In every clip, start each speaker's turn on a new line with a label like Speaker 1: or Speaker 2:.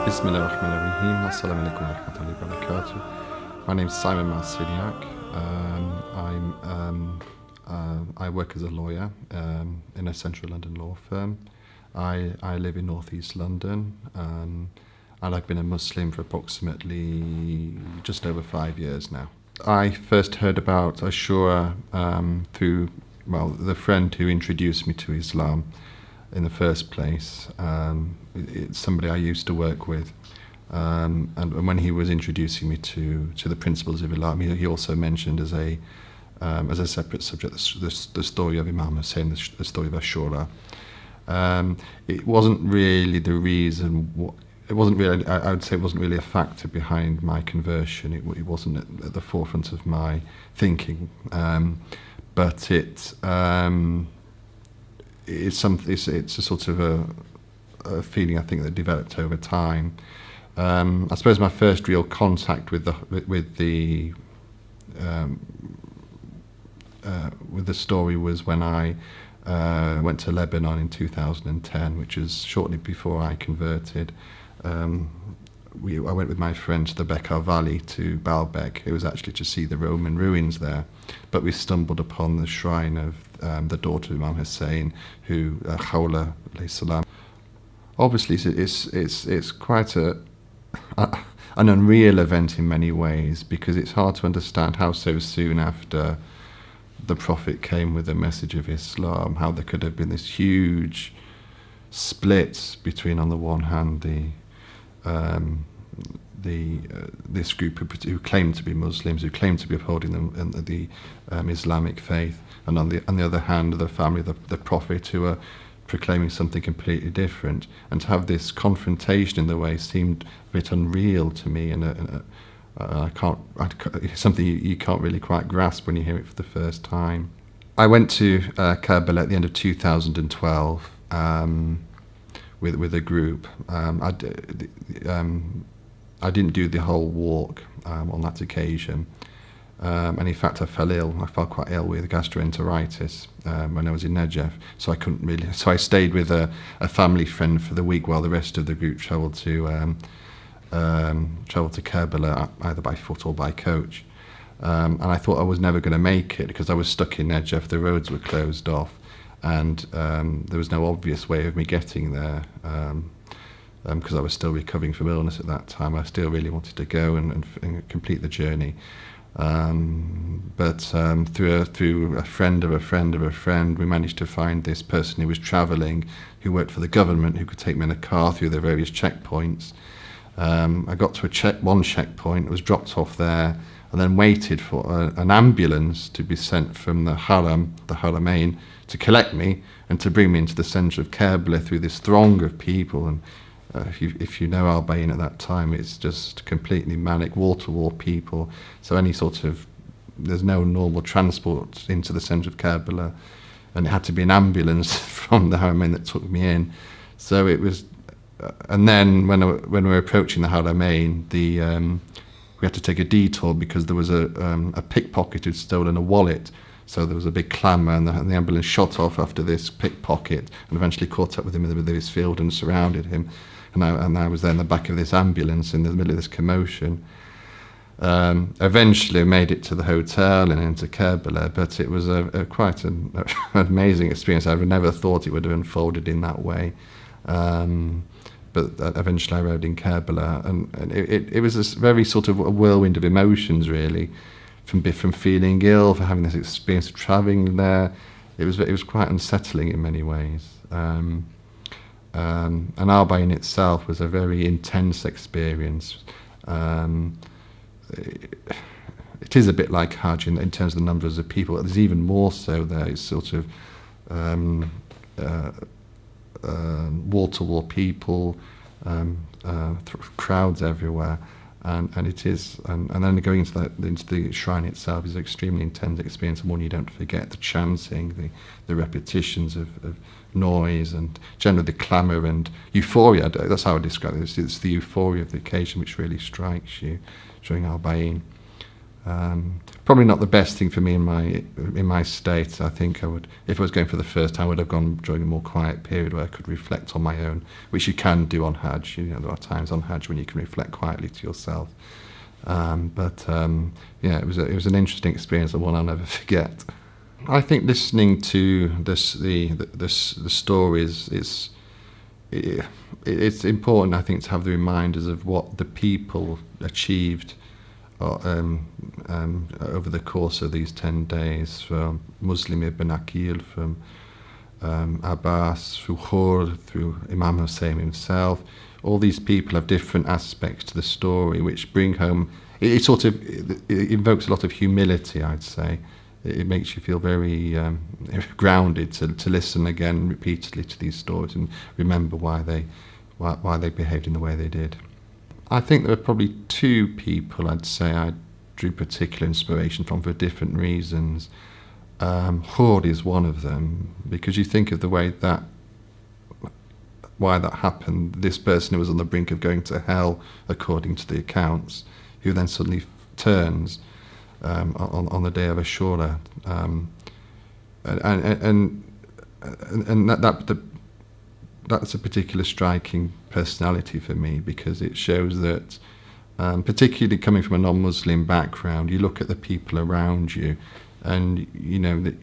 Speaker 1: Bismillahirrahmanirrahim. Assalamu alaikum wa rahmatullahi wa barakatuh. My name's Simon Marciniak. I work as a lawyer in a central London law firm. I live in northeast London, and I've been a Muslim for approximately just over 5 years now. I first heard about Ashura through, the friend who introduced me to Islam in the first place. It's somebody I used to work with, and when he was introducing me to the principles of Islam, he also mentioned as a separate subject the story of Imam Hussein, the story of Ashura. It wasn't really the reason. It wasn't really. I would say it wasn't really a factor behind my conversion. It wasn't at the forefront of my thinking, but it's a sort of a feeling I think that developed over time. I suppose my first real contact with the story was when I went to Lebanon in 2010, which was shortly before I converted. I went with my friend to the Bekaa Valley to Baalbek. It was actually to see the Roman ruins there, but we stumbled upon the shrine of the daughter of Imam Hussein, who Khawla alayhi salam. Obviously, it's quite an unreal event in many ways, because it's hard to understand how so soon after the Prophet came with the message of Islam, how there could have been this huge split between, on the one hand, this group who claimed to be Muslims, who claimed to be upholding the Islamic faith, and on the other hand, the family of the Prophet, who are proclaiming something completely different. And to have this confrontation in the way seemed a bit unreal to me, and it's something you can't really quite grasp when you hear it for the first time. I went to Karbala at the end of 2012 with a group. I didn't do the whole walk on that occasion, and in fact I fell ill. I felt quite ill with gastroenteritis when I was in Najaf, so I couldn't really. So I stayed with a family friend for the week while the rest of the group travelled to Karbala, either by foot or by coach. And I thought I was never going to make it because I was stuck in Najaf. The roads were closed off, and there was no obvious way of me getting there. Because I was still recovering from illness at that time. I still really wanted to go and complete the journey. But through a friend of a friend of a friend, we managed to find this person who was travelling, who worked for the government, who could take me in a car through the various checkpoints. I got to one checkpoint, was dropped off there, and then waited for an ambulance to be sent from the Haramain, to collect me and to bring me into the centre of Karbala through this throng of people. And if you know Al Bayn at that time, it's just completely manic, wall-to-wall people. So there's no normal transport into the centre of Karbala, and it had to be an ambulance from the Haramain that took me in. So it was, and then when we were approaching the Haramain, we had to take a detour because there was a pickpocket who'd stolen a wallet. So there was a big clamour, and the ambulance shot off after this pickpocket and eventually caught up with him in the middle of his field and surrounded him. And I was there in the back of this ambulance in the middle of this commotion. Eventually I made it to the hotel and into Karbala, but it was quite an amazing experience. I never thought it would have unfolded in that way. But eventually I arrived in Karbala, and it was this very sort of a whirlwind of emotions, really, from feeling ill, for having this experience of travelling there. It was quite unsettling in many ways. And Al Bayn itself was a very intense experience. It is a bit like Hajj in terms of the numbers of people. There's even more so there. It's sort of wall-to-wall people, crowds everywhere. And it is, and then going into the shrine itself is an extremely intense experience, and one you don't forget. The chanting, the repetitions of noise, and generally the clamour and euphoria. That's how I describe it. It's the euphoria of the occasion which really strikes you during Al Bayn. Probably not the best thing for me in my state. I think I would, if I was going for the first time, I would have gone during a more quiet period where I could reflect on my own, which you can do on Hajj. You know, there are times on Hajj when you can reflect quietly to yourself. Yeah, it was an interesting experience, and one I'll never forget. I think listening to the stories, it's important, I think, to have the reminders of what the people achieved over the course of these 10 days, from Muslim ibn Aqil, from Abbas, through Khur, through Imam Hussein himself. All these people have different aspects to the story which bring home, it invokes a lot of humility, I'd say. It makes you feel very grounded to listen again repeatedly to these stories and remember why they behaved in the way they did. I think there are probably two people I'd say I drew particular inspiration from for different reasons. Khur is one of them, because you think of the way why that happened. This person who was on the brink of going to hell, according to the accounts, who then suddenly turns on the day of Ashura, that's a particular striking personality for me, because it shows that, particularly coming from a non-Muslim background, you look at the people around you, and you know that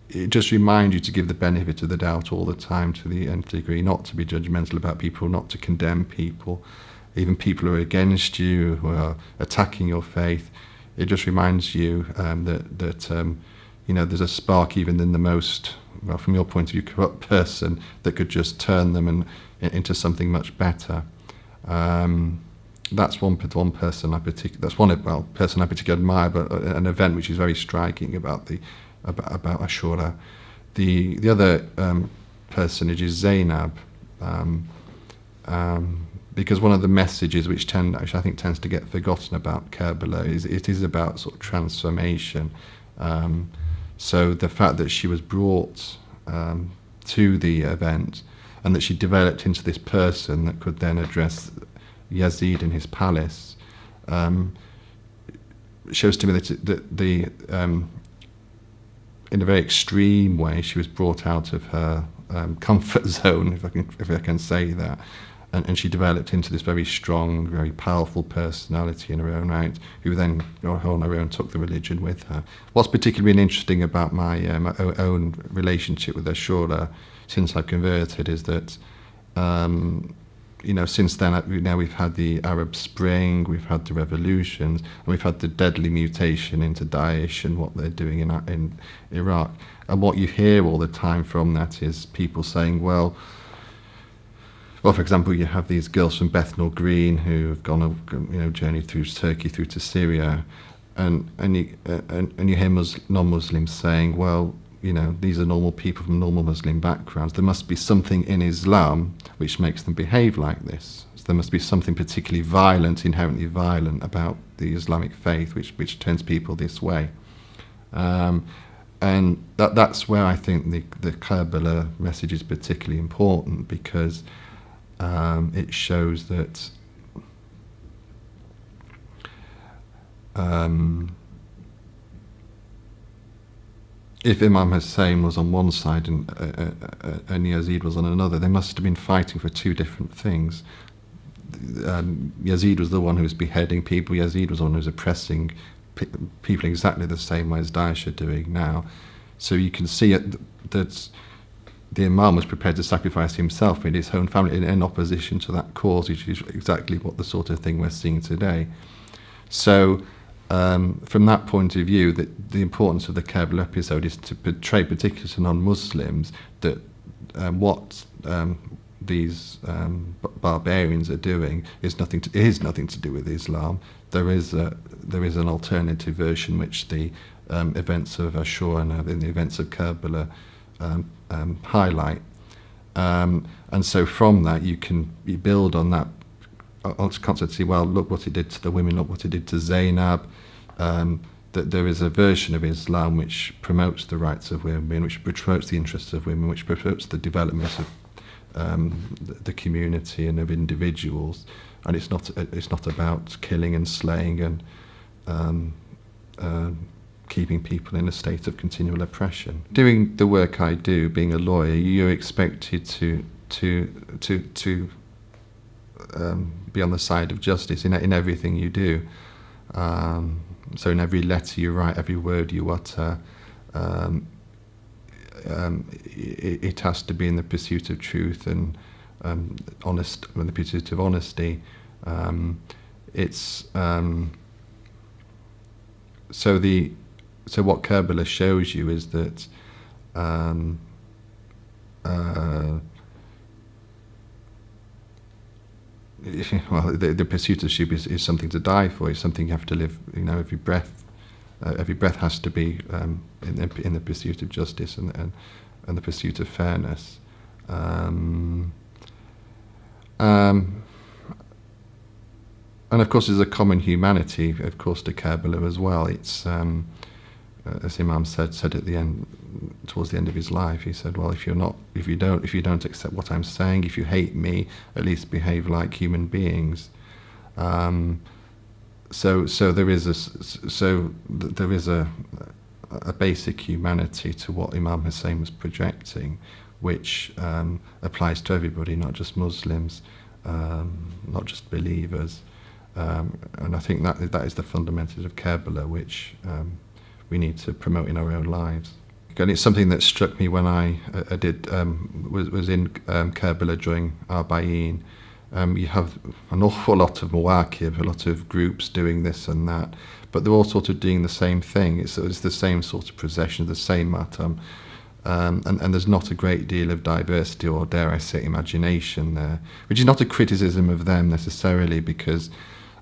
Speaker 1: it just reminds you to give the benefit of the doubt all the time, to the nth degree, not to be judgmental about people, not to condemn people, even people who are against you, who are attacking your faith. It just reminds you that you know, there's a spark even in the most, well, from your point of view, corrupt person that could just turn them into something much better. That's one person I particularly admire, but an event which is very striking about Ashura. The other personage is Zainab, because one of the messages which I think tends to get forgotten about Karbala is it is about sort of transformation. So the fact that she was brought to the event, and that she developed into this person that could then address Yazid in his palace, shows to me that in a very extreme way, she was brought out of her comfort zone, if I can say that, and she developed into this very strong, very powerful personality in her own right, who then on her own took the religion with her. What's particularly been interesting about my own relationship with Ashura since I've converted is that you know, since then we've had the Arab Spring, we've had the revolutions, and we've had the deadly mutation into Daesh and what they're doing in Iraq. And what you hear all the time from that is people saying, well, for example, you have these girls from Bethnal Green who have gone, journeyed through Turkey through to Syria, and you hear non-Muslims saying, well, you know, these are normal people from normal Muslim backgrounds. There must be something in Islam which makes them behave like this. So there must be something particularly violent, inherently violent about the Islamic faith which turns people this way. And that's where I think the Karbala message is particularly important, because it shows that if Imam Hussein was on one side and Yazid was on another, they must have been fighting for two different things. Yazid was the one who was beheading people. Yazid was the one who was oppressing people exactly the same way as Daesh are doing now. So you can see that the Imam was prepared to sacrifice himself and his own family in opposition to that cause, which is exactly what the sort of thing we're seeing today. So from that point of view, the importance of the Karbala episode is to portray, particularly to non-Muslims, that what these barbarians are doing is nothing to do with Islam. There is an alternative version which the events of Ashura and the events of Karbala highlight, and so from that you build on that concept. See, well, look what it did to the women, look what it did to Zainab. That there is a version of Islam which promotes the rights of women, which promotes the interests of women, which promotes the development of the community and of individuals, and it's not about killing and slaying and um, keeping people in a state of continual oppression. Doing the work I do, being a lawyer, you're expected to be on the side of justice in everything you do. So in every letter you write, every word you utter, it has to be in the pursuit of truth and in the pursuit of honesty. So what Karbala shows you is that well, the pursuit of truth is something to die for. It's something you have to live. Every breath has to be in the pursuit of justice and the pursuit of fairness. And of course, there's a common humanity, of course, to Karbala as well. It's as Imam said at the end, towards the end of his life, he said, "Well, if you don't accept what I'm saying, if you hate me, at least behave like human beings." So there is a basic humanity to what Imam Hussein was projecting, which applies to everybody, not just Muslims, not just believers. And I think that is the fundamentals of Karbala, which we need to promote in our own lives. And it's something that struck me when I was in Karbala during Arba'in. You have an awful lot of mawaqib, a lot of groups doing this and that, but they're all sort of doing the same thing. It's the same sort of procession, the same matam, and there's not a great deal of diversity, or dare I say imagination there, which is not a criticism of them necessarily, because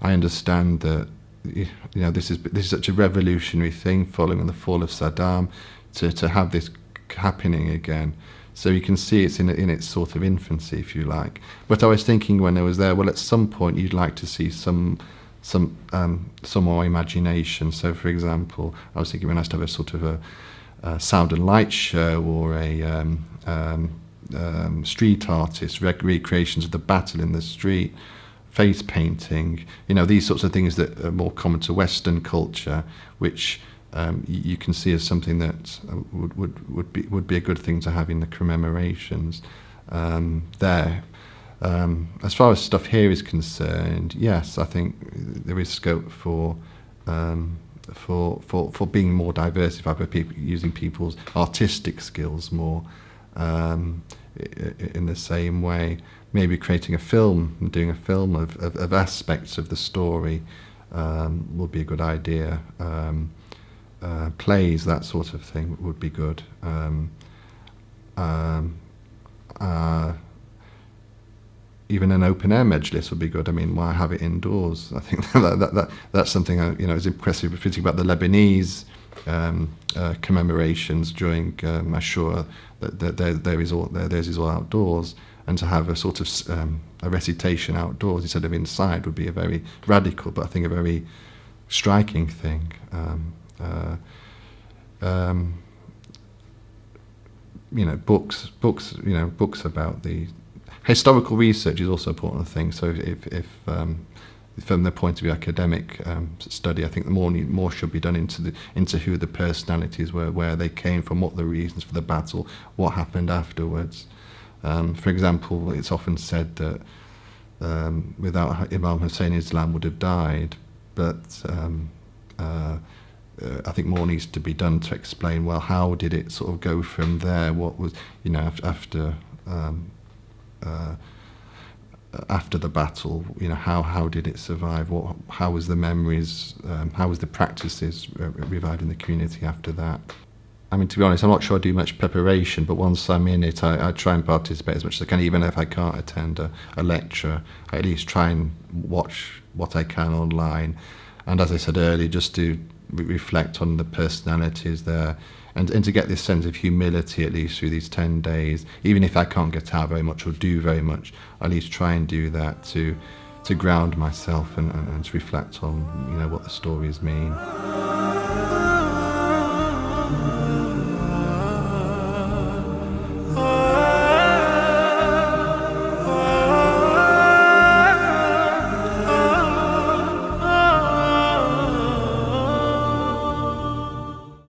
Speaker 1: I understand that this is such a revolutionary thing following the fall of Saddam to have this happening again. So you can see it's in its sort of infancy, if you like. But I was thinking when I was there, well, at some point you'd like to see some more imagination. So, for example, I was thinking it'd be nice to have a sort of a sound and light show, or a street artist recreations of the battle in the street, face painting, these sorts of things that are more common to Western culture, which you can see as something that would be a good thing to have in the commemorations there. As far as stuff here is concerned, yes, I think there is scope for being more diversified, by people using people's artistic skills more in the same way. Maybe creating a film and doing a film of aspects of the story would be a good idea. Plays, that sort of thing, would be good. Even an open air majlis would be good. I mean, why have it indoors? I think that's something is impressive. Thinking about the Lebanese commemorations during Ashura, theirs is all outdoors, and to have a sort of a recitation outdoors instead of inside would be a very radical, but I think a very striking thing. Books about the historical research is also an important thing. So if from the point of view academic study, I think the more should be done into who the personalities were, where they came from, what the reasons for the battle, what happened afterwards. For example, it's often said that without Imam Hussein, Islam would have died, but I think more needs to be done to explain, well, how did it sort of go from there? What was, after the battle, how did it survive? How was the memories? How was the practices revived in the community after that? I mean, to be honest, I'm not sure I do much preparation, but once I'm in it, I try and participate as much as I can. Even if I can't attend a lecture, I at least try and watch what I can online. And as I said earlier, just to reflect on the personalities there, and to get this sense of humility, at least through these 10 days. Even if I can't get out very much or do very much, I at least try and do that to ground myself and to reflect on what the stories mean.